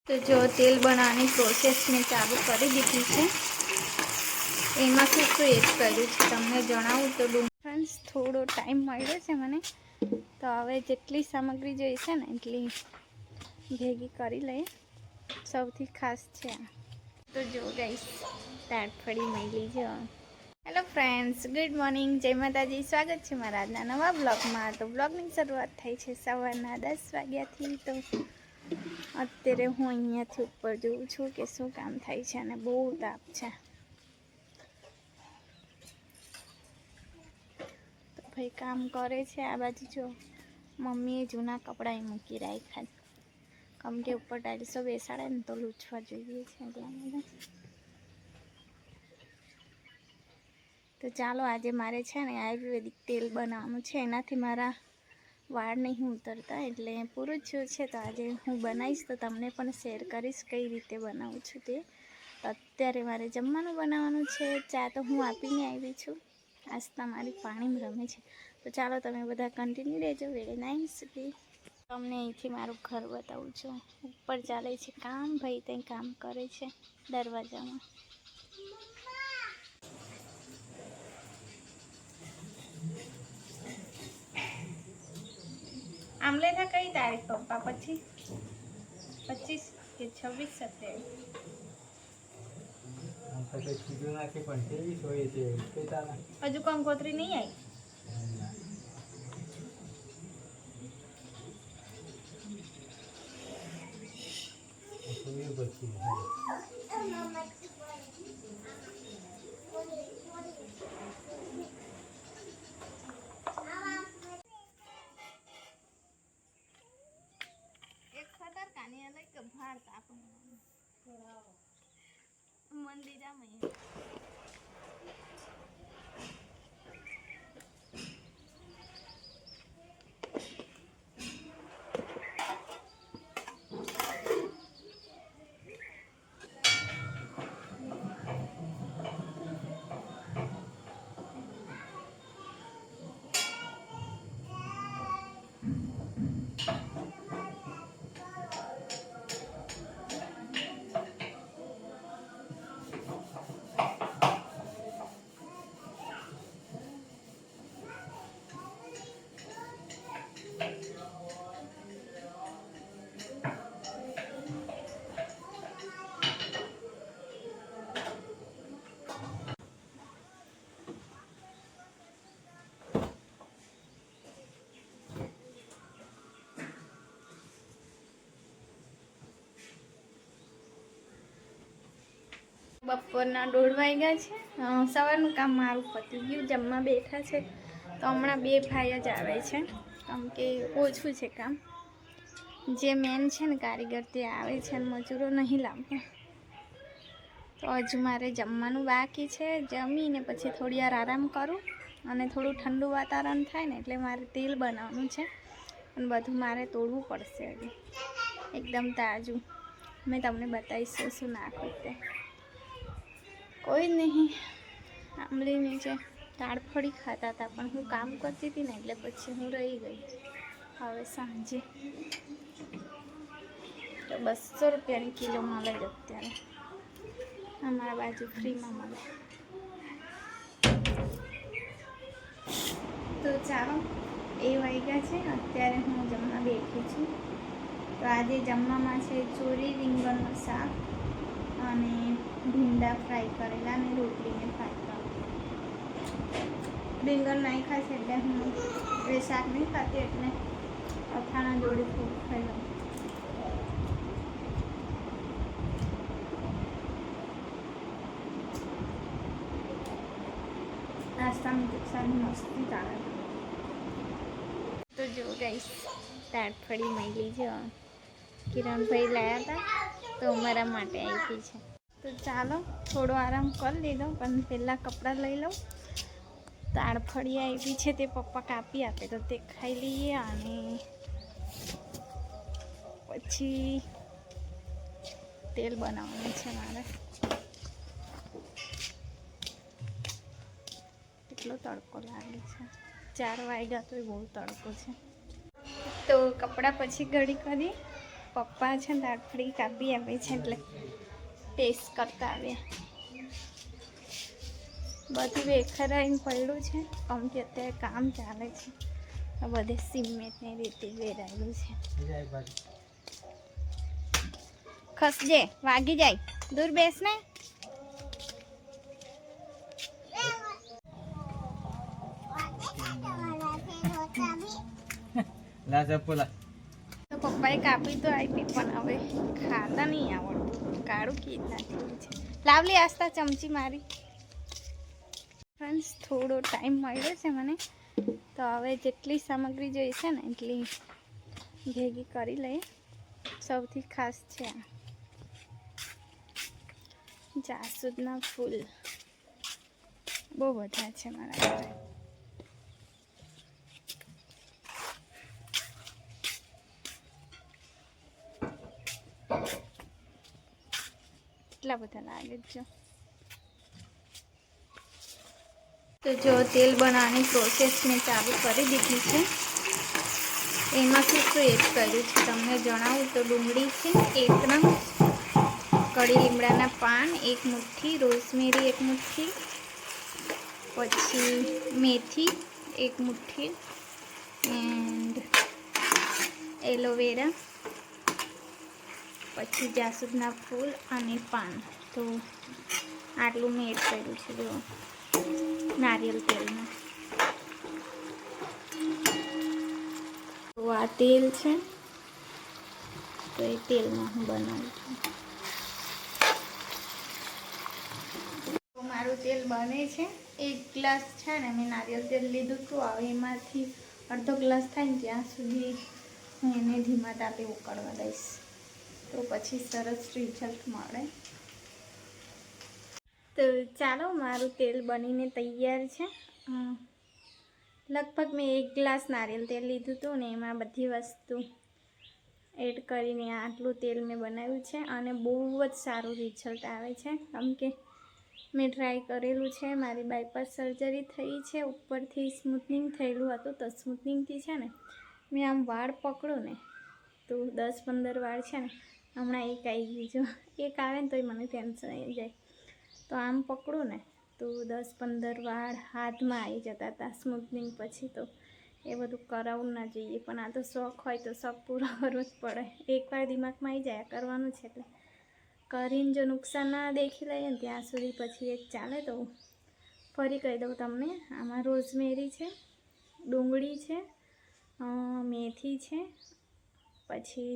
तो जो तेल बनाने प्रोसेस में चालू कर दीधी है एम शू एड करूँ तमने जणावुं तो फ्रेंड्स थोड़ो टाइम मळ्यो छे मने तो हवे जेटली सामग्री जोईशे ने एटली भेगी करी लईए। सौथी खास छे तो जो गाइस ताटफड़ी मळी जो। हेलो फ्रेंड्स, गुड मॉर्निंग, जय माताजी। स्वागत है मारा आजना नवा ब्लॉग में। तो ब्लॉगनी शुरुआत थई छे सवाરના 10 वाग्याथी। तो અત્યારે હું અહીંયાથી ઉપર જોઉં છું કે શું કામ થાય છે અને બહુ તાપ છે। તો ભાઈ કામ કરે છે। આ બાજુ જો મમ્મીએ જૂના કપડાં મૂકી રાખ્યા કેમ કે ઉપર ટાઇલ્સો બેસાડે ને તો લૂછવા જોઈએ છે એટલા માટે। તો ચાલો આજે મારે છે ને આયુર્વેદિક તેલ બનાવવાનું છે, એનાથી મારા વાળ नहीं उतरता એટલે પૂરું થયું છે। તો આજે હું બનાવીશ તો તમને પણ શેર કરીશ કઈ રીતે બનાવું છું તે। અત્યારે મારે જમવાનું બનાવવાનું છે। ચા તો હું આપીને આવી છું, આસ્તા મારી પાણીમાં રમે છે। તો ચાલો તમે બધા કન્ટિન્યુ રહેજો વિડિયો નાઈન સુધી। તમને અહીંથી મારું ઘર બતાવું છું। ઉપર ચાલે છે કામ, ભાઈ ત્યાં કામ કરે છે દરવાજામાં। आमले था कई तारीख पप्पा? 25 के 26 27 हजू कंकोत्री नहीं आई। मंदिरा में બપોરના 1:30 વાગ્યા છે। સવારનું કામ મારું પતી ગયું, જમવા બેઠા છે। તો હમણાં બે ભાઈ જ આવે છે કેમ કે ઓછું છે કામ। જે મેન છે ને કારીગર તે આવે છે અને મજૂરો નહીં લાવતા। તો હજુ મારે જમવાનું બાકી છે। જમીને પછી થોડી વાર આરામ કરું અને થોડું ઠંડુ વાતાવરણ થાય ને એટલે મારે તેલ બનાવવાનું છે અને બધું મારે તોડવું પડશે હજી એકદમ તાજું। મેં તમને બતાવીશ શું નાખું તે। कोई नहीं, आमली नीचे ताड़फड़ी खाता था पण हूँ काम करती थी ने એટલે પછી હું રહી ગઈ। હવે સાંજે તો 200 રૂપિયાની કિલો મળે જ અત્યારે અમારા બાજુ ફ્રીમાં મળે। તો ચાલો એ વાગ્યા છે, અત્યારે હું જમવા બેઠી છું। તો આજે જમવામાં છે ચોરી રીંગણનું શાક અને ભીંડા ફ્રાય કરેલા અને રોટલીને ફ્રાય કરેલા। રીંગણ નાખ્યા છે એટલે હું એ શાક નહીં ખાતી એટલે અથાણા જોડે થોડું ખાઈ લઉં। નાસ્તાની રિક્ષાની મસ્તી ચાલે। તો જો ગાઈસ તાટફળી મળી જો કિરણભાઈ લાયા હતા તો અમારા માટે આપી છે। तो चलो थोड़ो आराम कर लीधो पण पहला कपड़ा लई लो। ताड़फड़ी आई है ते पप्पा कापी आपे तो ते खाई लीए अने पछी तेल बनाववानुं छे मारे। કેટલો તડકો લાગે છે, 4 વાગ્યા તો બહુ તડકો છે। તો કપડાં પછી ઘડી કરી પપ્પા છે ને દાળફળી કાપી આપે છે એટલે ટેસ્ટ કરતા આવ્યા. બધું વેખરાઈને પડ્યું છે કેમ કે અત્યારે કામ ચાલે છે. આ બધે સિમેન્ટ ને રેતી વેરાયેલું છે. ખસજે, વાગી જાય, દૂર બેસ ને. પપ્પાએ કાપી તો આપી પણ હવે ખાતા નહીં આવડતું. કાળું કીધ નાખ્યું છે. લાવલી આસ્તા ચમચી મારી. ફ્રેન્ડ્સ થોડો ટાઈમ મળ્યો છે મને તો હવે જેટલી સામગ્રી જોઈશે ને એટલી ભેગી કરી લઈએ. સૌથી ખાસ છે આ જાસૂદના ફૂલ. બહુ બધા છે મારા ઘરે. એટલા બધા લાગે છે. તો જો તેલ બનાવવાની પ્રોસેસ મેં ચાલુ કરી દીધી છે. એમાંથી શું એડ કર્યું છે તમને જણાવું તો ડુંગળી છે 1 નંગ, કડી લીમડાના પાન 1 મુઠ્ઠી, રોઝમેરી 1 મુઠ્ઠી, પછી મેથી 1 મુઠ્ઠી એન્ડ એલોવેરા, પછી જાસૂદના ફૂલ અને પાન. તો આટલું મેં એડ કર્યું છે જો નારિયેળ તેલમાં. તો આ તેલ છે તો એ તેલમાં હું બનાવું છું. તો મારું તેલ બને છે. 1 ગ્લાસ છે ને મેં નારિયેળ તેલ લીધું હતું. હવે એમાંથી અડધો ગ્લાસ થાય ને ત્યાં સુધી હું એને ધીમા તાપે ઉકળવા દઈશ તો પછી સરસ રિઝલ્ટ મળે. તો ચાલો મારું તેલ બનીને તૈયાર છે. લગભગ મેં 1 ગ્લાસ નારિયેળ તેલ લીધું હતું ને એમાં બધી વસ્તુ એડ કરીને આટલું તેલ મેં બનાવ્યું છે અને બહુ જ સારું રિઝલ્ટ આવે છે કેમ કે મેં ટ્રાય કરેલું છે. મારી બાયપાસ સર્જરી થઈ છે, ઉપરથી સ્મૂથનિંગ થયેલું હતું તો સ્મૂથનિંગથી છે ને મેં આમ વાળ પકડું ને તો 10-15 વાળ છે ને હમણાં એક આવી ગયું. એક આવે ને તોય મને ટેન્શન આવી જાય. તો આમ પકડું ને તો 10-15 વાળ હાથમાં આવી જતા હતા સ્મૂથનિંગ પછી. તો એ બધું કરાવવું ના જોઈએ પણ આ તો શોખ હોય તો શોખ પૂરો કરવો જ પડે. એકવાર દિમાગમાં આવી જાય કરવાનું છે એટલે કરીને જો નુકસાન ના દેખી લઈએ ને ત્યાં સુધી પછી એક ચાલે. તો ફરી કહી દઉં તમને, આમાં રોઝમેરી છે, ડુંગળી છે, મેથી છે, પછી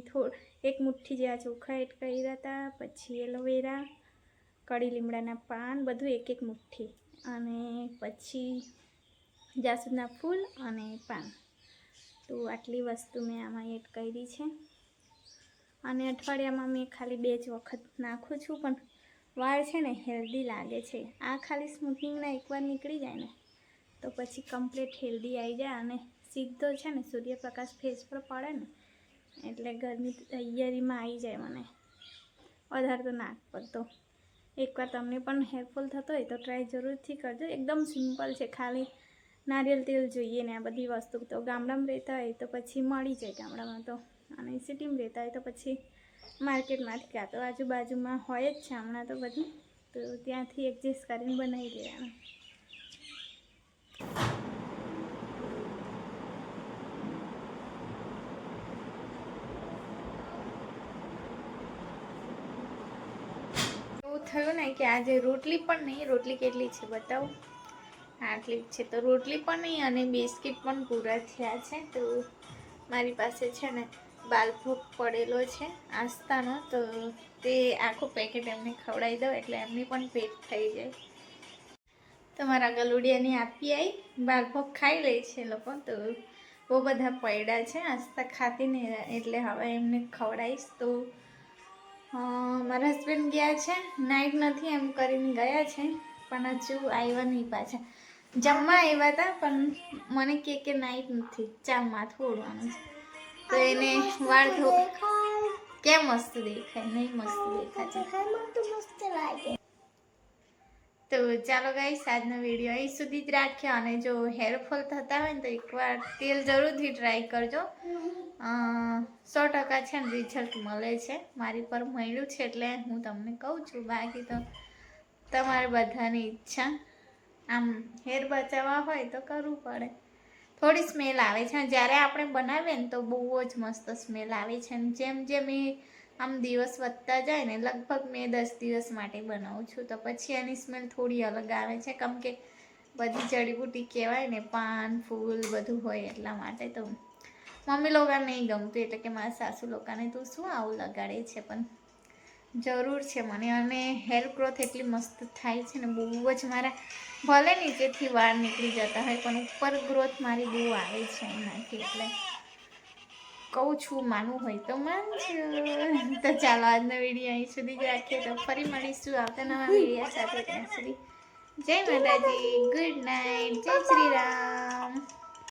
1 મુઠ્ઠી જેવા ચોખા એડ કર્યા હતા, પછી એલોવેરા, કડી લીમડાના પાન બધું 1-1 મુઠ્ઠી અને પછી જાસૂદના ફૂલ અને પાન. તો આટલી વસ્તુ મેં આમાં એડ કરી છે અને અઠવાડિયામાં મેં ખાલી 2 જ વખત નાખું છું પણ વાળ છે ને હેલ્ધી લાગે છે. આ ખાલી સ્મૂથનિંગના એકવાર નીકળી જાય ને તો પછી કમ્પ્લીટ હેલ્ધી આવી જાય અને સીધો છે ને સૂર્યપ્રકાશ ફેસ પર પડે ને એટલે ગરમી તૈયારીમાં આવી જાય મને. વધારે તો નાક પર. તો એકવાર તમને પણ હેલ્પફુલ થતો હોય તો ટ્રાય જરૂરથી કરજો. એકદમ સિમ્પલ છે, ખાલી નારિયેળ તેલ જોઈએ ને આ બધી વસ્તુ. તો ગામડામાં રહેતા હોય તો પછી મળી જાય ગામડામાં તો, અને સિટીમાં રહેતા હોય તો પછી માર્કેટમાંથી કાં તો આજુબાજુમાં હોય જ છે હમણાં તો બધું. તો ત્યાંથી એડજસ્ટ કરીને બનાવી દેવાનું. એવું થયું ને કે આજે રોટલી પણ નહીં. રોટલી કેટલી છે બતાવું, આટલી જ છે. તો રોટલી પણ નહીં અને બિસ્કિટ પણ પૂરા થયા છે. તો મારી પાસે છે ને બાલભોગ પડેલો છે આસ્તાનો, તો તે આખું પેકેટ એમને ખવડાવી દઉં એટલે એમની પણ પેટ થઈ જાય. તો મારા ગલુડિયાની આપી આવી, બાલભોગ ખાઈ લે છે લોકો. તો બહુ બધા પડ્યા છે આસ્તા ખાતી નહીં એટલે હવે એમને ખવડાવીશ. તો મારા હસબન્ડ ગયા છે, નાઇટ નથી એમ કરીને ગયા છે પણ હજુ આવ્યા નહીં પાછા. જમવા આવ્યા હતા પણ મને કે નાઇટ નથી, ચાલ માથું ઓળવાનું છે. તો એને વાળ ક્યાં મસ્ત દેખાય? નહીં મસ્ત દેખાય છે. તો ચાલો ગાઈસ, આજનો વિડીયો અહીં સુધી જ રાખ્યો. અને જો હેરફોલ થતા હોય ને તો એકવાર તેલ જરૂરથી ટ્રાય કરજો. 100% છે ને રિઝલ્ટ મળે છે. મારી પર મળ્યું છે એટલે હું તમને કહું છું. બાકી તો તમારે બધાની ઈચ્છા. આમ હેર બચાવવા હોય તો કરવું પડે. થોડી સ્મેલ આવે છે જ્યારે આપણે બનાવીએ ને તો બહુ જ મસ્ત સ્મેલ આવે છે. અને જેમ જેમ એ આમ દિવસ વધતા જાય ને, લગભગ મેં 10 દિવસ માટે બનાવું છું તો પછી એની સ્મેલ થોડી અલગ આવે છે. કેમ કે બધી જડીબુટી કહેવાય ને, પાન ફૂલ બધું હોય એટલા માટે. તો મમ્મી લોકોને નહીં ગમતું એટલે કે મારા સાસુ લોકોને તું શું આવું લગાડે છે, પણ જરૂર છે મને. અને હેર ગ્રોથ એટલી મસ્ત થાય છે ને, બહુ જ મારા ભલે નીચેથી વાળ નીકળી જતા હોય પણ ઉપર ગ્રોથ મારી બહુ આવે છે એનાથી. એટલે કહું છું, માનવું હોય તો માનજો. તો ચાલો આજનો વિડીયો અહીં સુધી જ રાખીએ. તો ફરી મળીશું આવતા નવા વિડીયો સાથે. ત્યાં સુધી જય માતાજી, ગુડ નાઇટ, જય શ્રી રામ.